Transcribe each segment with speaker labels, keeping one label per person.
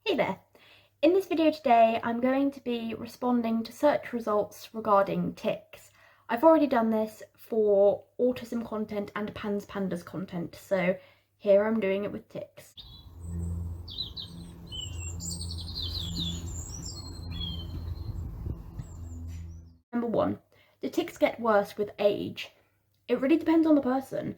Speaker 1: Hey there! In this video today I'm going to be responding to search results regarding tics. I've already done this for autism content and PANDAS content, so here I'm doing it with tics. Number 1. Do tics get worse with age? It really depends on the person.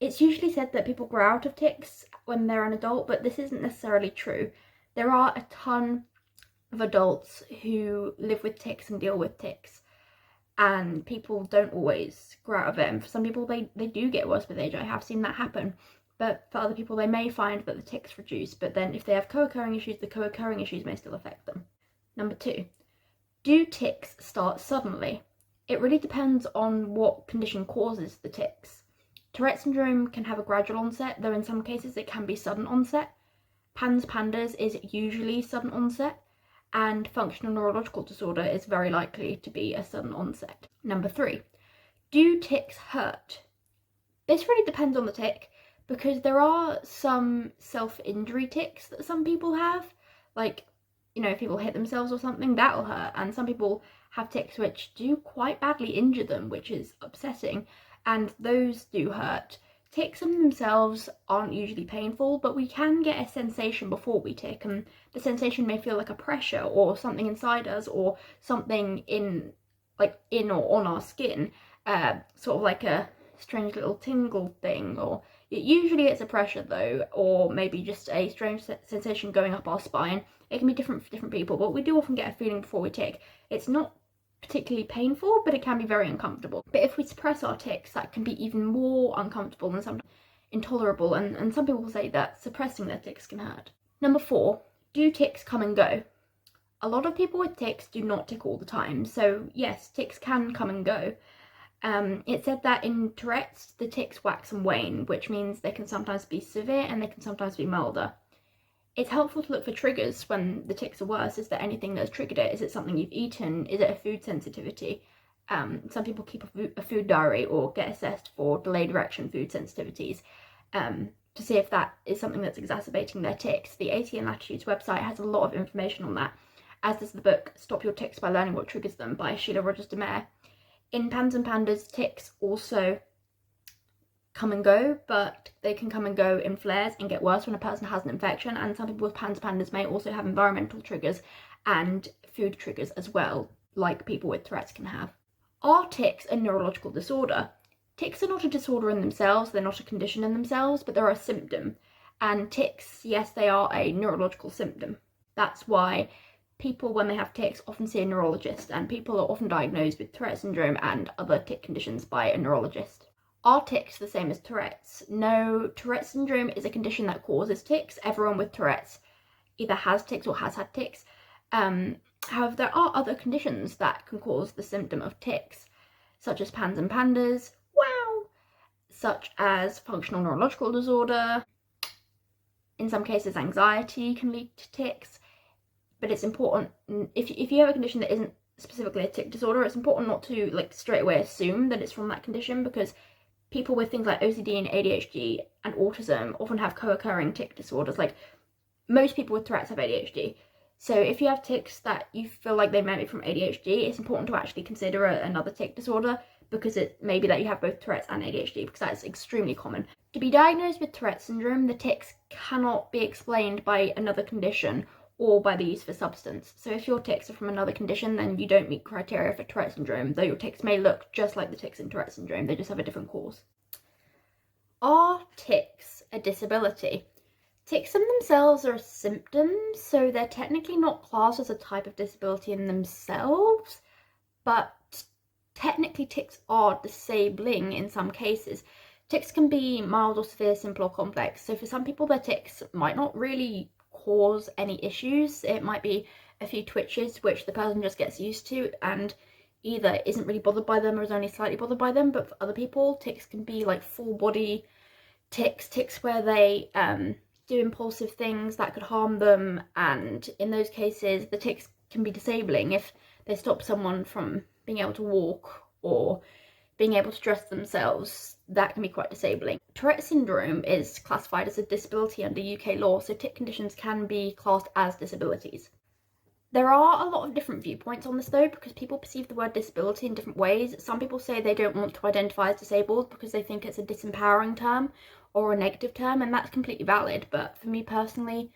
Speaker 1: It's usually said that people grow out of tics when they're an adult, but this isn't necessarily true. There are a ton of adults who live with tics and deal with tics, and people don't always grow out of it. And for some people they do get worse with age. I have seen that happen, but for other people they may find that the tics reduce, but then if they have co-occurring issues, the co-occurring issues may still affect them. Number 2. Do tics start suddenly? It really depends on what condition causes the tics. Tourette syndrome can have a gradual onset, though in some cases it can be sudden onset. PANDAS is usually sudden onset, and functional neurological disorder is very likely to be a sudden onset. Number 3. Do tics hurt? This really depends on the tic, because there are some self-injury tics that some people have, like, if people hit themselves or something, that'll hurt, and some people have tics which do quite badly injure them, which is upsetting, and those do hurt. Tics in themselves aren't usually painful, but we can get a sensation before we tic, and the sensation may feel like a pressure or something inside us, or something in or on our skin, sort of like a strange little tingle thing, or usually it's a pressure though, or maybe just a strange sensation going up our spine. It can be different for different people, but we do often get a feeling before we tic. It's not particularly painful, but it can be very uncomfortable. But if we suppress our tics, that can be even more uncomfortable and sometimes intolerable, and some people say that suppressing their tics can hurt. Number 4, do tics come and go? A lot of people with tics do not tic all the time, so yes, tics can come and go. It said that in Tourette's, the tics wax and wane, which means they can sometimes be severe and they can sometimes be milder. It's helpful to look for triggers when the tics are worse. Is there anything that's triggered it? Is it something you've eaten? Is it a food sensitivity? Some people keep a food diary or get assessed for delayed erection food sensitivities to see if that is something that's exacerbating their tics. The AT and Latitudes website has a lot of information on that, as does the book Stop Your Tics by Learning What Triggers Them by Sheila Rogers de Mere. In PANDAS, tics also come and go, but they can come and go in flares and get worse when a person has an infection, and some people with PANDAS may also have environmental triggers and food triggers as well, like people with Tourette's can have. Are tics a neurological disorder? Tics are not a disorder in themselves, they're not a condition in themselves, but they're a symptom. And tics, yes, they are a neurological symptom. That's why people, when they have tics, often see a neurologist, and people are often diagnosed with Tourette syndrome and other tic conditions by a neurologist. Are tics the same as Tourette's? No, Tourette syndrome is a condition that causes tics. Everyone with Tourette's either has tics or has had tics. However, there are other conditions that can cause the symptom of tics, such as PANDAS, wow, such as functional neurological disorder. In some cases, anxiety can lead to tics, but it's important, if you have a condition that isn't specifically a tic disorder, it's important not to straight away assume that it's from that condition, because people with things like OCD and ADHD and autism often have co-occurring tic disorders. Like, most people with Tourette's have ADHD. So if you have tics that you feel like they might be from ADHD, it's important to actually consider another tic disorder, because it may be that you have both Tourette's and ADHD, because that is extremely common. To be diagnosed with Tourette syndrome, the tics cannot be explained by another condition or by the use of a substance. So if your tics are from another condition, then you don't meet criteria for Tourette syndrome, though your tics may look just like the tics in Tourette syndrome, they just have a different cause. Are tics a disability? Tics in themselves are a symptom, so they're technically not classed as a type of disability in themselves, but technically tics are disabling in some cases. Tics can be mild or severe, simple or complex, so for some people their tics might not really cause any issues. It might be a few twitches which the person just gets used to and either isn't really bothered by them or is only slightly bothered by them. But for other people, tics can be like full body tics where they do impulsive things that could harm them, and in those cases the tics can be disabling. If they stop someone from being able to walk or being able to dress themselves, that can be quite disabling. Tourette Syndrome is classified as a disability under UK law, so tic conditions can be classed as disabilities. There are a lot of different viewpoints on this though, because people perceive the word disability in different ways. Some people say they don't want to identify as disabled because they think it's a disempowering term or a negative term, and that's completely valid. But for me personally,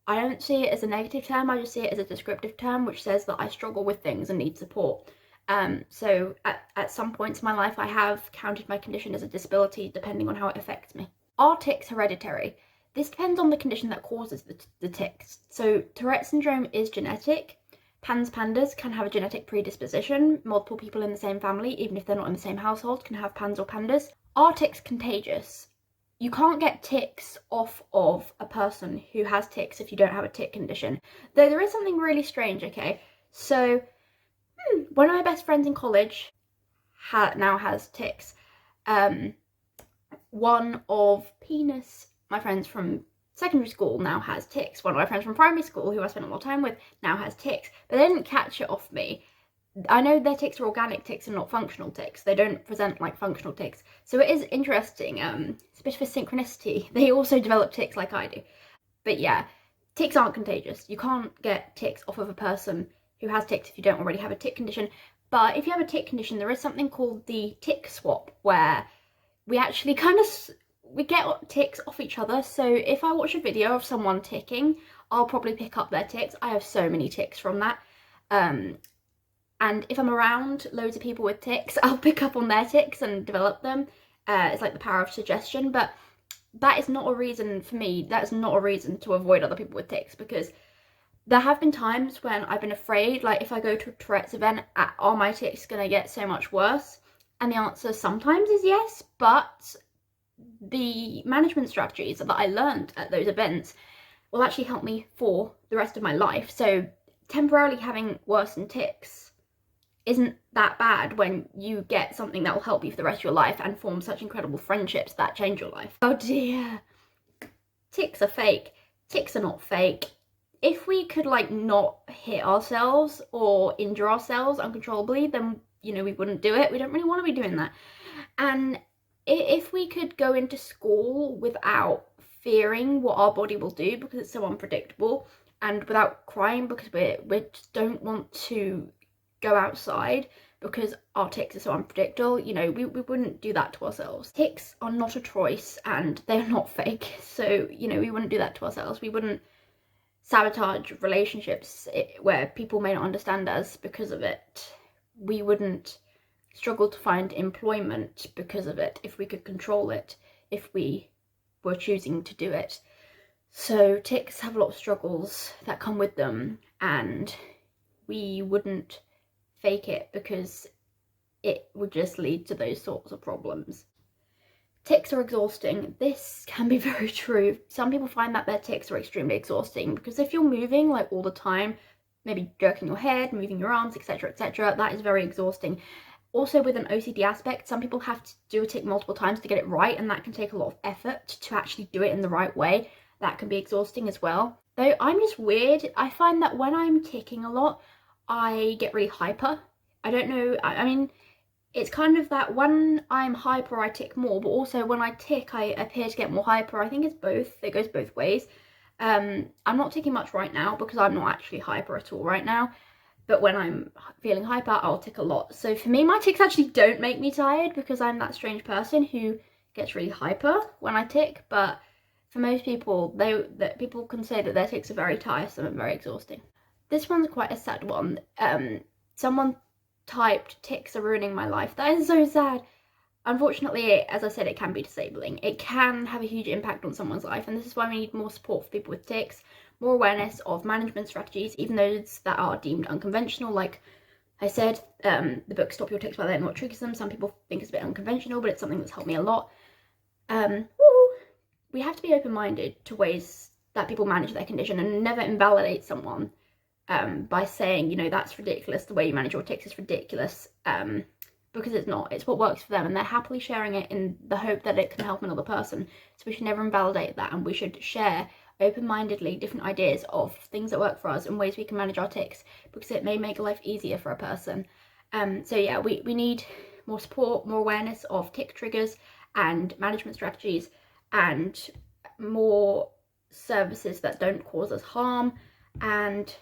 Speaker 1: I don't see it as a negative term, I just see it as a descriptive term which says that I struggle with things and need support. So at some points in my life I have counted my condition as a disability depending on how it affects me. Are tics hereditary? This depends on the condition that causes the tics. So Tourette syndrome is genetic. PANDAS can have a genetic predisposition. Multiple people in the same family, even if they're not in the same household, can have PANS or PANDAS. Are tics contagious? You can't get tics off of a person who has tics if you don't have a tic condition. Though there is something really strange, okay? So one of my best friends in college now has tics. One of my friends from secondary school now has tics. One of my friends from primary school, who I spent a lot of time with, now has tics. But they didn't catch it off me. I know their tics are organic tics and not functional tics. They don't present like functional tics. So it is interesting. It's a bit of a synchronicity. They also develop tics like I do. But yeah, tics aren't contagious. You can't get tics off of a person who has tics if you don't already have a tic condition. But if you have a tic condition, there is something called the tic swap, where we actually we get tics off each other. So if I watch a video of someone ticking, I'll probably pick up their tics. I have so many tics from that. And if I'm around loads of people with tics, I'll pick up on their tics and develop them. It's like the power of suggestion, but that is not a reason for me. That is not a reason to avoid other people with tics, because there have been times when I've been afraid, like if I go to a Tourette's event, are my tics gonna get so much worse? And the answer sometimes is yes, but the management strategies that I learned at those events will actually help me for the rest of my life. So temporarily having worsened tics isn't that bad when you get something that will help you for the rest of your life and form such incredible friendships that change your life. Oh dear. Tics are fake. Tics are not fake. If we could like not hit ourselves or injure ourselves uncontrollably, then we wouldn't do it. We don't really want to be doing that. And if we could go into school without fearing what our body will do because it's so unpredictable, and without crying because we just don't want to go outside because our tics are so unpredictable, we wouldn't do that to ourselves. Tics are not a choice and they're not fake, so we wouldn't do that to ourselves. We wouldn't sabotage relationships where people may not understand us because of it. We wouldn't struggle to find employment because of it if we could control it, if we were choosing to do it. So tics have a lot of struggles that come with them, and we wouldn't fake it because it would just lead to those sorts of problems. Tics are exhausting. This can be very true. Some people find that their tics are extremely exhausting because if you're moving like all the time, maybe jerking your head, moving your arms, etc., that is very exhausting. Also with an OCD aspect, some people have to do a tic multiple times to get it right, and that can take a lot of effort to actually do it in the right way. That can be exhausting as well. Though I'm just weird. I find that when I'm ticking a lot, I get really hyper. I don't know, I mean, it's kind of that when I'm hyper I tic more, but also when I tic I appear to get more hyper. I think it's both, it goes both ways. I'm not ticking much right now because I'm not actually hyper at all right now, but when I'm feeling hyper I'll tic a lot. So for me, my tics actually don't make me tired because I'm that strange person who gets really hyper when I tic, but for most people, people can say that their tics are very tiresome and very exhausting. This one's quite a sad one. Someone typed, "Tics are ruining my life." That is so sad. Unfortunately, as I said, it can be disabling. It can have a huge impact on someone's life, and this is why we need more support for people with tics, more awareness of management strategies, even those that are deemed unconventional. Like I said, the book Stop Your Tics by Learning What Triggers Them. Some people think it's a bit unconventional, but it's something that's helped me a lot. We have to be open-minded to ways that people manage their condition and never invalidate someone by saying, that's ridiculous, the way you manage your tics is ridiculous, because it's not. It's what works for them, and they're happily sharing it in the hope that it can help another person. So we should never invalidate that, and we should share open-mindedly different ideas of things that work for us and ways we can manage our tics, because it may make life easier for a person. So yeah, we need more support, more awareness of tic triggers, and management strategies and more services that don't cause us harm, and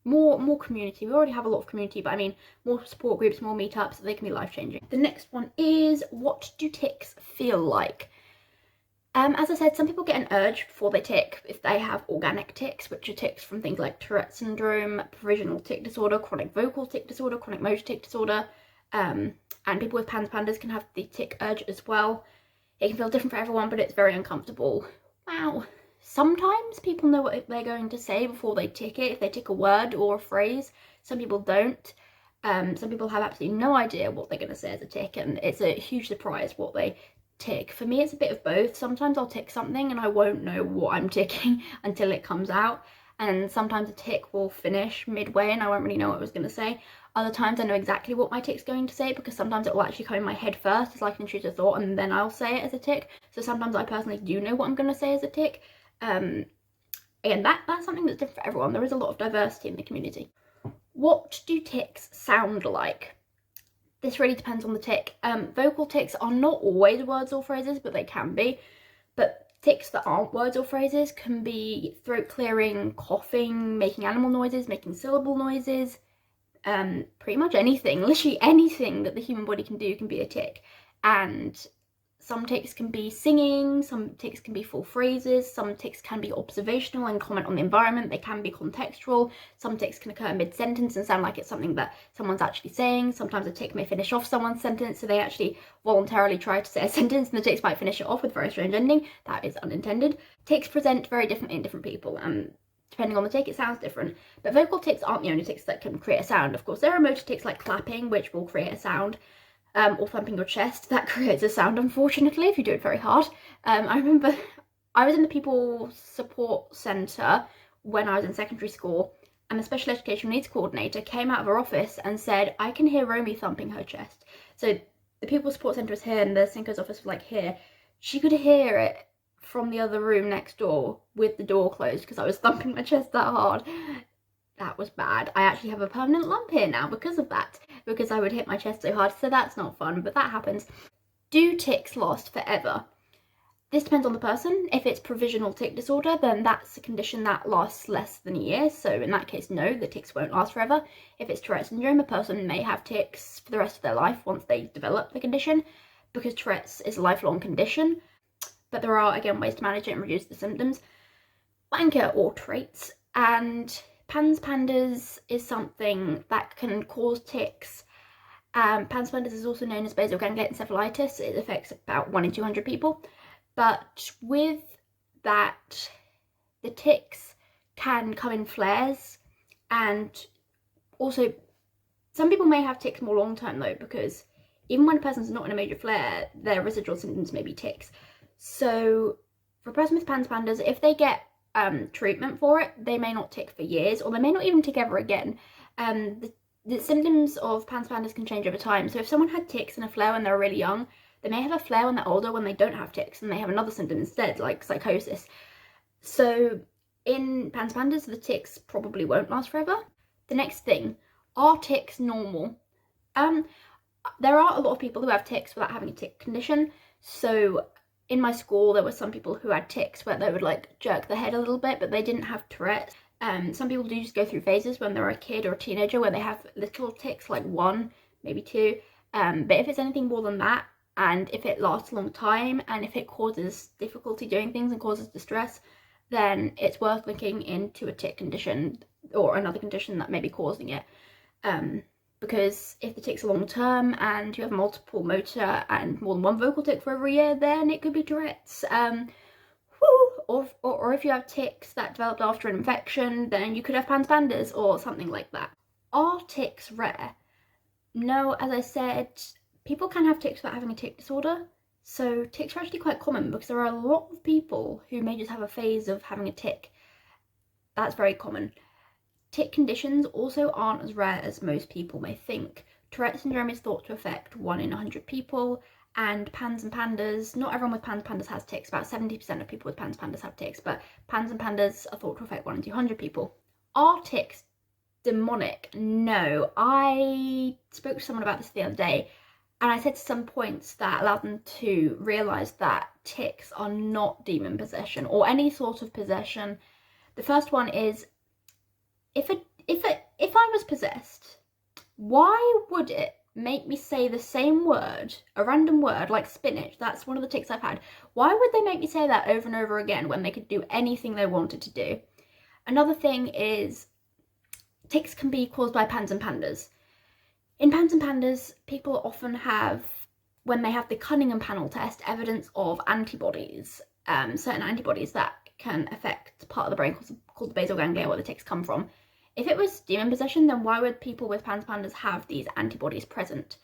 Speaker 1: more community. We already have a lot of community, but I mean more support groups, more meetups, they can be life-changing. The next one is, what do tics feel like? As I said, some people get an urge before they tic if they have organic tics, which are tics from things like Tourette Syndrome, provisional tic disorder, chronic vocal tic disorder, chronic motor tic disorder, and people with PANDAS can have the tic urge as well. It can feel different for everyone, but it's very uncomfortable. Wow. Sometimes people know what they're going to say before they tic it, if they tic a word or a phrase. Some people don't. Some people have absolutely no idea what they're going to say as a tic, and it's a huge surprise what they tic. For me, it's a bit of both. Sometimes I'll tic something and I won't know what I'm ticking until it comes out, and sometimes a tic will finish midway and I won't really know what I was going to say. Other times I know exactly what my tic's going to say, because sometimes it will actually come in my head first as like an intrusive thought, and then I'll say it as a tic. So sometimes I personally do know what I'm going to say as a tic. Again, that's something that's different for everyone. There is a lot of diversity in the community. What do tics sound like? This really depends on the tic. Vocal tics are not always words or phrases, but they can be. But tics that aren't words or phrases can be throat clearing, coughing, making animal noises, making syllable noises, pretty much anything. Literally anything that the human body can do can be a tic. And some tics can be singing, some tics can be full phrases, some tics can be observational and comment on the environment, they can be contextual, some tics can occur mid-sentence and sound like it's something that someone's actually saying. Sometimes a tic may finish off someone's sentence, so they actually voluntarily try to say a sentence and the tics might finish it off with a very strange ending. That is unintended. Tics present very differently in different people, and depending on the tic, it sounds different. But vocal tics aren't the only tics that can create a sound. Of course, there are motor tics like clapping, which will create a sound. Or thumping your chest, that creates a sound, unfortunately, if you do it very hard. I remember I was in the People Support Centre when I was in secondary school, and the special educational needs coordinator came out of her office and said, I can hear Romy thumping her chest. So the People Support Centre was here and the Synco's office was like here. She could hear it from the other room next door with the door closed because I was thumping my chest that hard. That was bad. I actually have a permanent lump here now because of that, because I would hit my chest so hard, so that's not fun, but that happens. Do tics last forever? This depends on the person. If it's provisional tic disorder, then that's a condition that lasts less than a year, so in that case, no, the tics won't last forever. If it's Tourette syndrome, a person may have tics for the rest of their life once they develop the condition, because Tourette's is a lifelong condition, but there are, again, ways to manage it and reduce the symptoms. Wanker or traits, and PANDAS is something that can cause tics. PANDAS is also known as basal ganglia encephalitis. It affects about 1 in 200 people. But with that, the tics can come in flares, and also some people may have tics more long term though, because even when a person's not in a major flare, their residual symptoms may be tics. So for a person with PANDAS, if they get treatment for it, they may not tic for years, or they may not even tic ever again. The symptoms of PANDAS can change over time. So if someone had tics and a flare when they're really young, they may have a flare when they're older when they don't have tics, and they have another symptom instead, like psychosis. So in PANDAS, the tics probably won't last forever. The next thing, are tics normal? There are a lot of people who have tics without having a tic condition. So in my school, there were some people who had tics where they would like jerk their head a little bit, but they didn't have Tourette's. Some people do just go through phases when they're a kid or a teenager where they have little tics, like 1, maybe 2. But if it's anything more than that, and if it lasts a long time, and if it causes difficulty doing things and causes distress, then it's worth looking into a tic condition or another condition that may be causing it. Because if the tics are long term and you have multiple motor and more than one vocal tic for every year, then it could be Tourette's. Or if you have tics that developed after an infection, then you could have PANDAS or something like that. Are tics rare? No, as I said, people can have tics without having a tic disorder. So tics are actually quite common because there are a lot of people who may just have a phase of having a tic. That's very common. Tic conditions also aren't as rare as most people may think. Tourette syndrome is thought to affect 1 in 100 people, and PANS and PANDAS, not everyone with PANS and PANDAS has tics. About 70% of people with PANS and PANDAS have tics, but PANS and PANDAS are thought to affect 1 in 200 people. Are tics demonic? No. I spoke to someone about this the other day, And I said some points that allowed them to realise that tics are not demon possession or any sort of possession. The first one is, if I was possessed, why would it make me say the same word, a random word like spinach? That's one of the tics I've had. Why would they make me say that over and over again when they could do anything they wanted to do? Another thing is, tics can be caused by PANS and PANDAS. In PANS and PANDAS, people often have, when they have the Cunningham panel test, evidence of antibodies, certain antibodies that can affect part of the brain called the basal ganglia, where the tics come from. If it was demon possession, then why would people with PANS PANDAS have these antibodies present?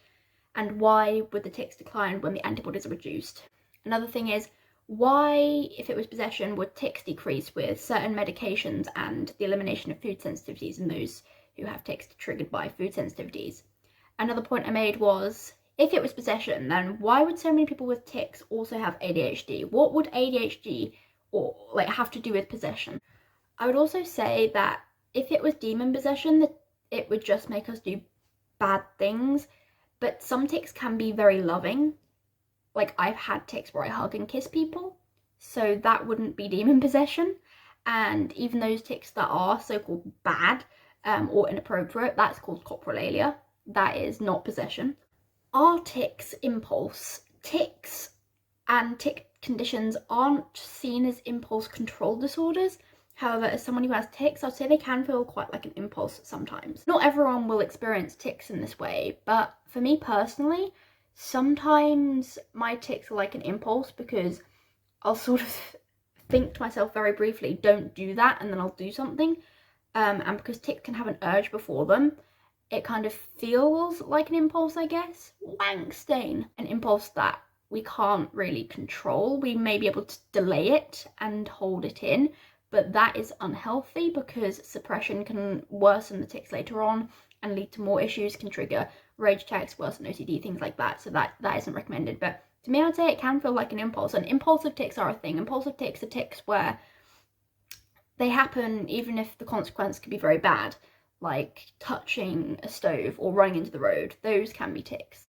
Speaker 1: And why would the tics decline when the antibodies are reduced? Another thing is, why, if it was possession, would tics decrease with certain medications and the elimination of food sensitivities in those who have tics triggered by food sensitivities? Another point I made was, if it was possession, then why would so many people with tics also have ADHD? What would ADHD have to do with possession? I would also say that if it was demon possession, it would just make us do bad things, but some tics can be very loving. Like, I've had tics where I hug and kiss people, so that wouldn't be demon possession. And even those tics that are so-called bad or inappropriate, that's called coprolalia. That is not possession. Are tics impulse? Tics and tic conditions aren't seen as impulse control disorders. However, as someone who has tics, I'd say they can feel quite like an impulse sometimes. Not everyone will experience tics in this way, but for me personally, sometimes my tics are like an impulse, because I'll sort of think to myself very briefly, don't do that, and then I'll do something. And because tics can have an urge before them, it kind of feels like an impulse, I guess. Wank stain. An impulse that we can't really control. We may be able to delay it and hold it in, but that is unhealthy because suppression can worsen the tics later on and lead to more issues, can trigger rage attacks, worsen OCD, things like that. So that isn't recommended. But to me, I would say it can feel like an impulse. And impulsive tics are a thing. Impulsive tics are tics where they happen even if the consequence could be very bad, like touching a stove or running into the road. Those can be tics.